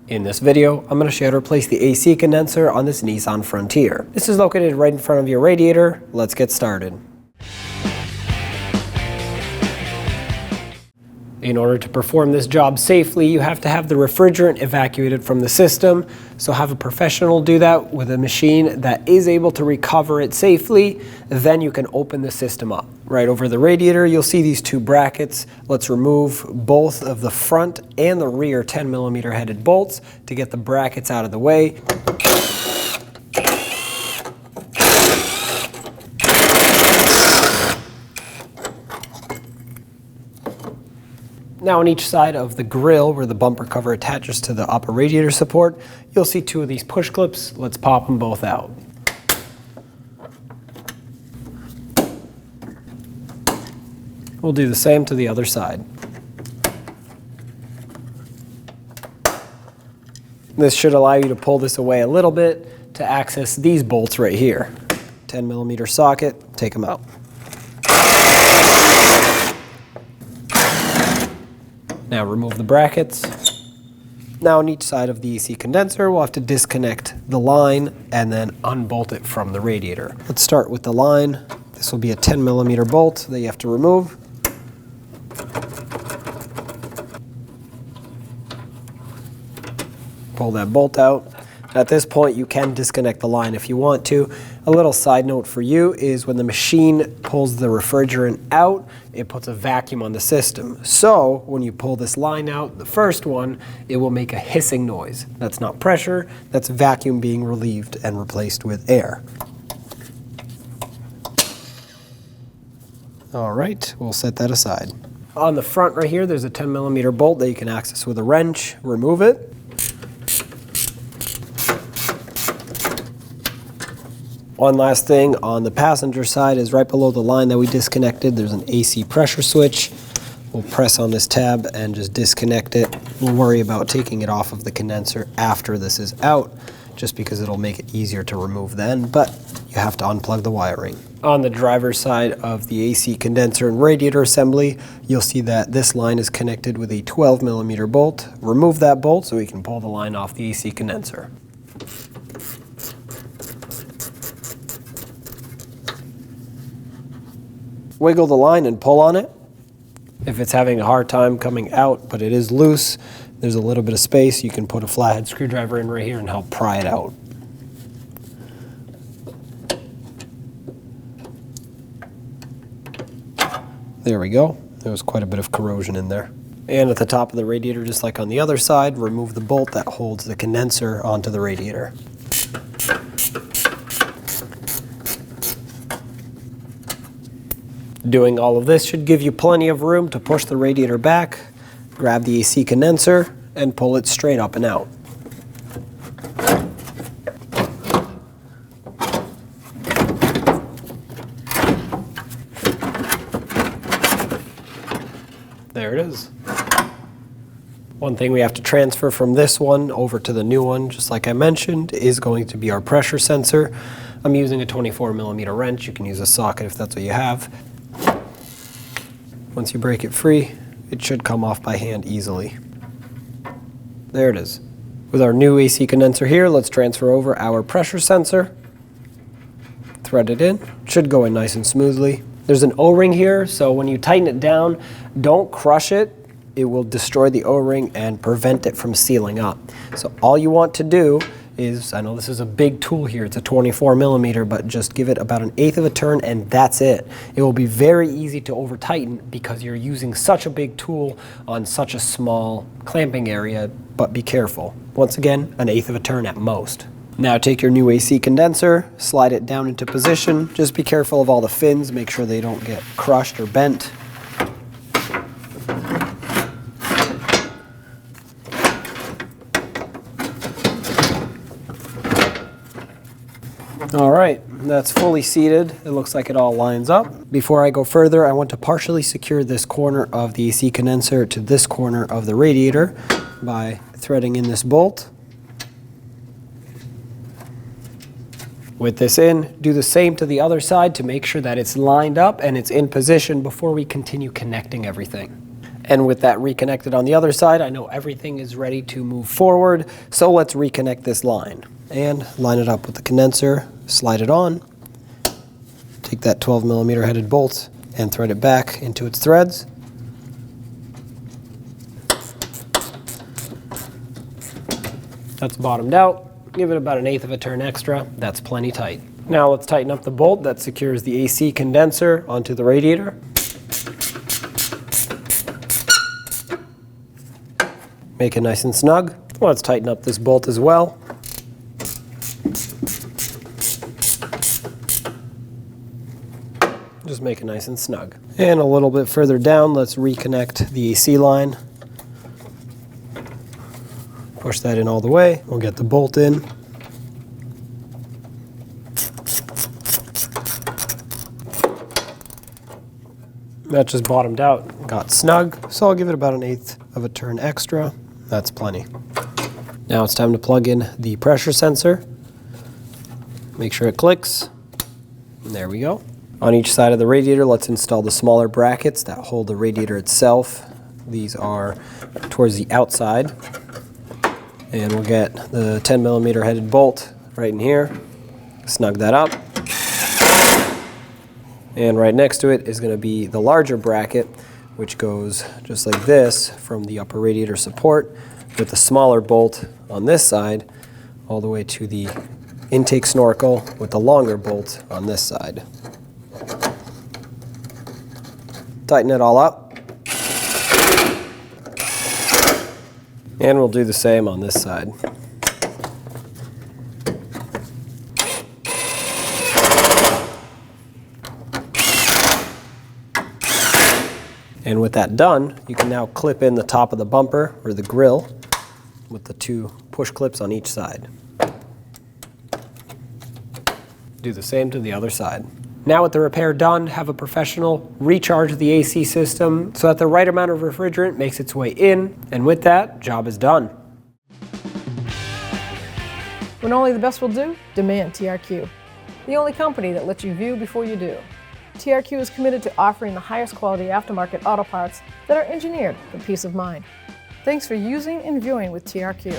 In this video, I'm going to show you how to replace the AC condenser on this Nissan Frontier. This is located right in front of your radiator. Let's get started. In order to perform this job safely, you have to have the refrigerant evacuated from the system. So have a professional do that with a machine that is able to recover it safely. Then you can open the system up. Right over the radiator, you'll see these two brackets. Let's remove both of the front and the rear 10mm headed bolts to get the brackets out of the way. Now on each side of the grill where the bumper cover attaches to the upper radiator support, you'll see two of these push clips. Let's pop them both out. We'll do the same to the other side. This should allow you to pull this away a little bit to access these bolts right here. 10mm socket, take them out. Now remove the brackets. Now on each side of the AC condenser, we'll have to disconnect the line and then unbolt it from the radiator. Let's start with the line. This will be a 10mm bolt that you have to remove. Pull that bolt out. At this point, you can disconnect the line if you want to. A little side note for you is when the machine pulls the refrigerant out, it puts a vacuum on the system. So when you pull this line out, the first one, it will make a hissing noise. That's not pressure, that's vacuum being relieved and replaced with air. All right, we'll set that aside. On the front right here, there's a 10mm bolt that you can access with a wrench. Remove it. One last thing on the passenger side is right below the line that we disconnected, there's an AC pressure switch. We'll press on this tab and just disconnect it. We'll worry about taking it off of the condenser after this is out, just because it'll make it easier to remove then, but you have to unplug the wiring. On the driver's side of the AC condenser and radiator assembly, you'll see that this line is connected with a 12mm bolt. Remove that bolt so we can pull the line off the AC condenser. Wiggle the line and pull on it. If it's having a hard time coming out, but it is loose, there's a little bit of space, you can put a flathead screwdriver in right here and help pry it out. There we go. There was quite a bit of corrosion in there. And at the top of the radiator, just like on the other side, remove the bolt that holds the condenser onto the radiator. Doing all of this should give you plenty of room to push the radiator back, grab the AC condenser, and pull it straight up and out. There it is. One thing we have to transfer from this one over to the new one, just like I mentioned, is going to be our pressure sensor. I'm using a 24mm wrench. You can use a socket if that's what you have. Once you break it free, it should come off by hand easily. There it is. With our new AC condenser here, let's transfer over our pressure sensor. Thread it in. It should go in nice and smoothly. There's an O-ring here, so when you tighten it down, don't crush it. It will destroy the O-ring and prevent it from sealing up. So all you want to do is, I know this is a big tool here, it's a 24mm, but just give it about 1/8 of a turn and that's it. It will be very easy to over tighten because you're using such a big tool on such a small clamping area, but be careful. Once again, 1/8 of a turn at most. Now take your new AC condenser, slide it down into position. Just be careful of all the fins, make sure they don't get crushed or bent. All right, that's fully seated. It looks like it all lines up. Before I go further, I want to partially secure this corner of the AC condenser to this corner of the radiator by threading in this bolt. With this in, do the same to the other side to make sure that it's lined up and it's in position before we continue connecting everything. And with that reconnected on the other side, I know everything is ready to move forward. So let's reconnect this line and line it up with the condenser, slide it on, take that 12mm headed bolt and thread it back into its threads. That's bottomed out. Give it about 1/8 of a turn extra. That's plenty tight. Now let's tighten up the bolt that secures the AC condenser onto the radiator. Make it nice and snug. Let's tighten up this bolt as well. Just make it nice and snug. And a little bit further down, let's reconnect the AC line. Push that in all the way. We'll get the bolt in. That just bottomed out, got snug, so I'll give it about 1/8 of a turn extra. That's plenty. Now it's time to plug in the pressure sensor. Make sure it clicks. And there we go. On each side of the radiator, let's install the smaller brackets that hold the radiator itself. These are towards the outside. And we'll get the 10mm headed bolt right in here. Snug that up. And right next to it is going to be the larger bracket, which goes just like this from the upper radiator support with the smaller bolt on this side all the way to the intake snorkel with the longer bolt on this side. Tighten it all up. And we'll do the same on this side. And with that done, you can now clip in the top of the bumper or the grille with the 2 push clips on each side. Do the same to the other side. Now with the repair done, have a professional recharge the AC system so that the right amount of refrigerant makes its way in, and with that, job is done. When only the best will do, demand TRQ. The only company that lets you view before you do. TRQ is committed to offering the highest quality aftermarket auto parts that are engineered for peace of mind. Thanks for using and viewing with TRQ.